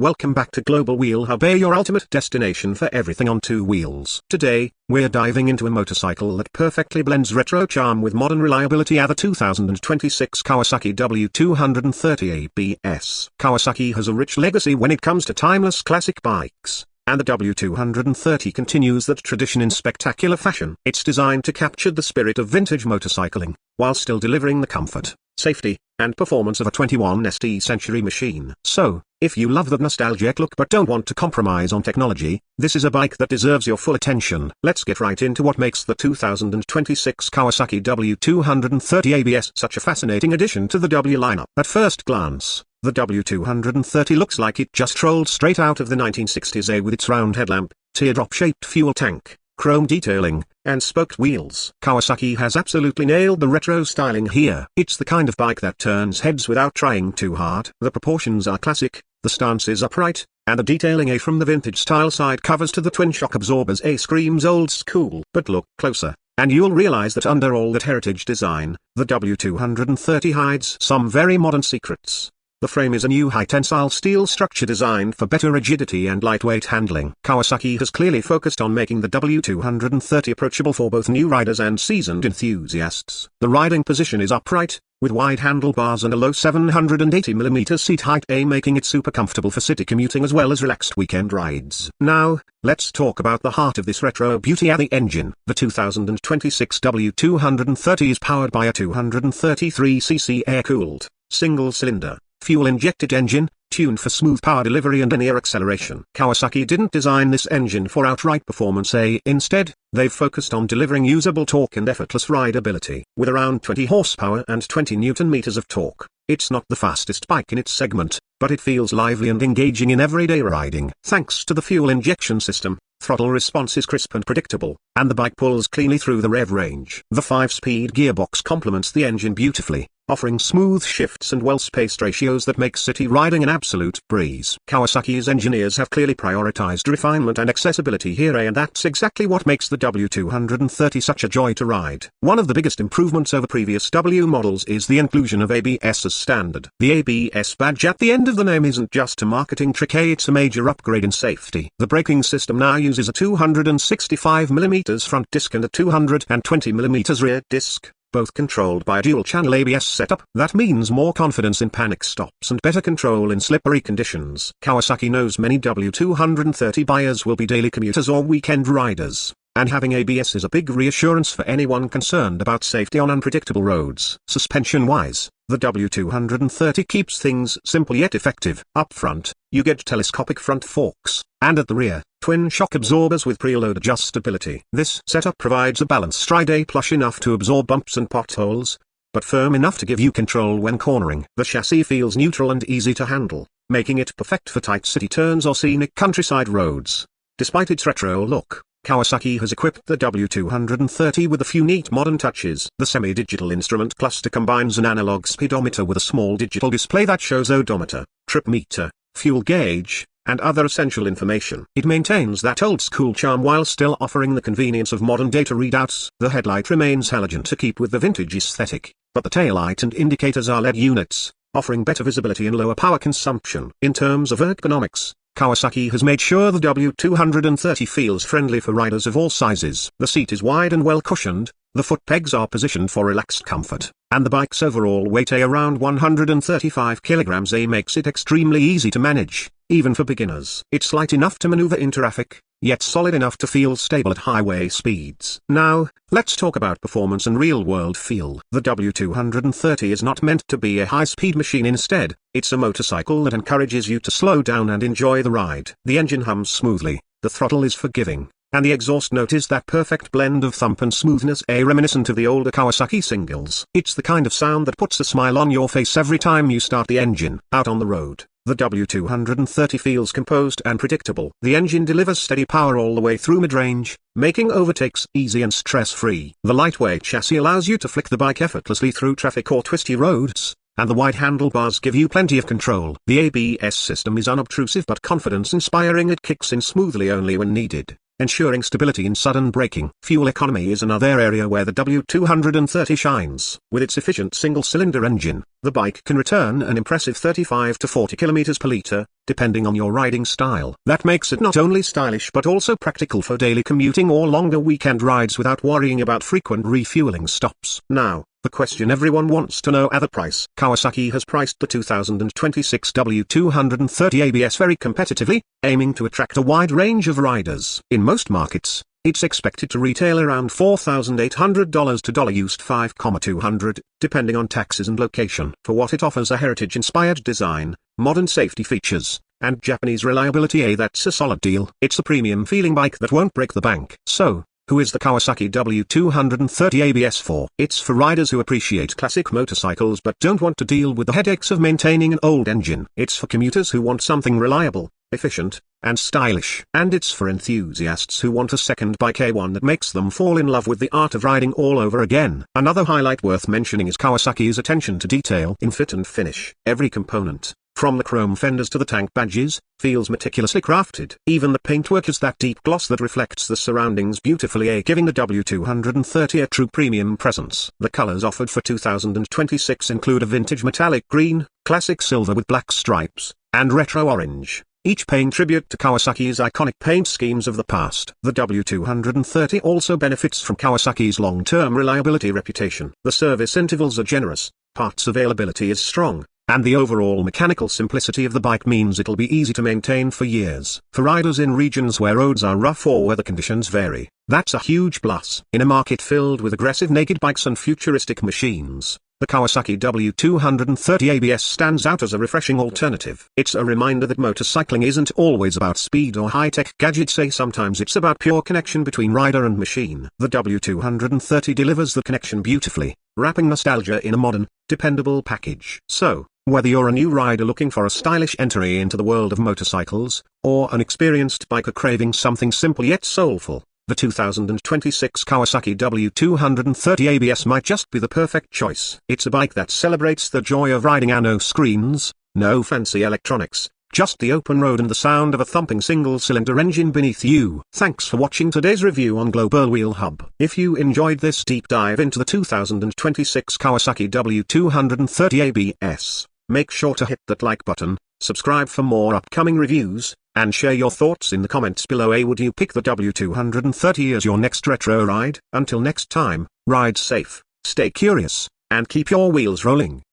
Welcome back to Global Wheel Hub, your ultimate destination for everything on two wheels. Today, we're diving into a motorcycle that perfectly blends retro charm with modern reliability, the 2026 Kawasaki W230 ABS. Kawasaki has a rich legacy when it comes to timeless classic bikes, and the W230 continues that tradition in spectacular fashion. It's designed to capture the spirit of vintage motorcycling, while still delivering the comfort, safety, and performance of a 21st century machine. So, if you love that nostalgic look but don't want to compromise on technology, this is a bike that deserves your full attention. Let's get right into what makes the 2026 Kawasaki W230 ABS such a fascinating addition to the W lineup. At first glance, the W230 looks like it just rolled straight out of the 1960s, with its round headlamp, teardrop-shaped fuel tank, chrome detailing, and spoked wheels. Kawasaki has absolutely nailed the retro styling here. It's the kind of bike that turns heads without trying too hard. The proportions are classic, the stance is upright, and the detailing from the vintage style side covers to the twin shock absorbers screams old school. But look closer, and you'll realize that under all that heritage design, the W230 hides some very modern secrets. The frame is a new high-tensile steel structure designed for better rigidity and lightweight handling. Kawasaki has clearly focused on making the W230 approachable for both new riders and seasoned enthusiasts. The riding position is upright, with wide handlebars and a low 780mm seat height, making it super comfortable for city commuting as well as relaxed weekend rides. Now, let's talk about the heart of this retro beauty, the engine. The 2026 W230 is powered by a 233cc air-cooled, single-cylinder, fuel-injected engine, tuned for smooth power delivery and linear acceleration. Kawasaki didn't design this engine for outright performance. Instead, they've focused on delivering usable torque and effortless rideability. With around 20 horsepower and 20 Nm of torque, it's not the fastest bike in its segment, but it feels lively and engaging in everyday riding. Thanks to the fuel injection system, throttle response is crisp and predictable, and the bike pulls cleanly through the rev range. The 5-speed gearbox complements the engine beautifully, offering smooth shifts and well-spaced ratios that make city riding an absolute breeze. Kawasaki's engineers have clearly prioritized refinement and accessibility here, and that's exactly what makes the W230 such a joy to ride. One of the biggest improvements over previous W models is the inclusion of ABS as standard. The ABS badge at the end of the name isn't just a marketing trick, it's a major upgrade in safety. The braking system now uses a 265mm front disc and a 220mm rear disc, both controlled by a dual-channel ABS setup. That means more confidence in panic stops and better control in slippery conditions. Kawasaki knows many W230 buyers will be daily commuters or weekend riders, and having ABS is a big reassurance for anyone concerned about safety on unpredictable roads. Suspension-wise, the W230 keeps things simple yet effective. Up front, you get telescopic front forks, and at the rear, twin shock absorbers with preload adjustability. This setup provides a balanced ride, plush enough to absorb bumps and potholes, but firm enough to give you control when cornering. The chassis feels neutral and easy to handle, making it perfect for tight city turns or scenic countryside roads. Despite its retro look, Kawasaki has equipped the W230 with a few neat modern touches. The semi-digital instrument cluster combines an analog speedometer with a small digital display that shows odometer, trip meter, fuel gauge, and other essential information. It maintains that old-school charm while still offering the convenience of modern data readouts. The headlight remains halogen to keep with the vintage aesthetic, but the taillight and indicators are LED units, offering better visibility and lower power consumption. In terms of ergonomics, Kawasaki has made sure the W230 feels friendly for riders of all sizes. The seat is wide and well cushioned, the foot pegs are positioned for relaxed comfort, and the bike's overall weight around 135 kilograms makes it extremely easy to manage, even for beginners. It's light enough to maneuver in traffic, yet solid enough to feel stable at highway speeds. Now, let's talk about performance and real-world feel. The W230 is not meant to be a high-speed machine. Instead, it's a motorcycle that encourages you to slow down and enjoy the ride. The engine hums smoothly, the throttle is forgiving, and the exhaust note is that perfect blend of thump and smoothness, reminiscent of the older Kawasaki singles. It's the kind of sound that puts a smile on your face every time you start the engine. Out on the road, the W230 feels composed and predictable. The engine delivers steady power all the way through mid-range, making overtakes easy and stress-free. The lightweight chassis allows you to flick the bike effortlessly through traffic or twisty roads, and the wide handlebars give you plenty of control. The ABS system is unobtrusive but confidence-inspiring. It kicks in smoothly only when needed, ensuring stability in sudden braking. Fuel economy is another area where the W230 shines. With its efficient single-cylinder engine, the bike can return an impressive 35 to 40 km per litre, depending on your riding style. That makes it not only stylish but also practical for daily commuting or longer weekend rides without worrying about frequent refueling stops. Now, the question everyone wants to know are the price. Kawasaki has priced the 2026 W230 ABS very competitively, aiming to attract a wide range of riders. In most markets, it's expected to retail around $4,800 to used $5,200, depending on taxes and location. For what it offers: a heritage-inspired design, modern safety features, and Japanese reliability, that's a solid deal. It's a premium feeling bike that won't break the bank. So, who is the Kawasaki W230 ABS for? It's for riders who appreciate classic motorcycles but don't want to deal with the headaches of maintaining an old engine. It's for commuters who want something reliable, efficient, and stylish. And it's for enthusiasts who want a second bike, one that makes them fall in love with the art of riding all over again. Another highlight worth mentioning is Kawasaki's attention to detail in fit and finish. Every component, from the chrome fenders to the tank badges, feels meticulously crafted. Even the paintwork is that deep gloss that reflects the surroundings beautifully, giving the W230 a true premium presence. The colors offered for 2026 include a vintage metallic green, classic silver with black stripes, and retro orange, each paying tribute to Kawasaki's iconic paint schemes of the past. The W230 also benefits from Kawasaki's long-term reliability reputation. The service intervals are generous, parts availability is strong, and the overall mechanical simplicity of the bike means it'll be easy to maintain for years. For riders in regions where roads are rough or weather conditions vary, that's a huge plus. In a market filled with aggressive naked bikes and futuristic machines, the Kawasaki W230 ABS stands out as a refreshing alternative. It's a reminder that motorcycling isn't always about speed or high-tech gadgets. Sometimes it's about pure connection between rider and machine. The W230 delivers the connection beautifully, wrapping nostalgia in a modern, dependable package. So, whether you're a new rider looking for a stylish entry into the world of motorcycles, or an experienced biker craving something simple yet soulful, the 2026 Kawasaki W230 ABS might just be the perfect choice. It's a bike that celebrates the joy of riding, and no screens, no fancy electronics, just the open road and the sound of a thumping single-cylinder engine beneath you. Thanks for watching today's review on Global Wheel Hub. If you enjoyed this deep dive into the 2026 Kawasaki W230 ABS, make sure to hit that like button, subscribe for more upcoming reviews, and share your thoughts in the comments below. Would you pick the W230 as your next retro ride? Until next time, ride safe, stay curious, and keep your wheels rolling.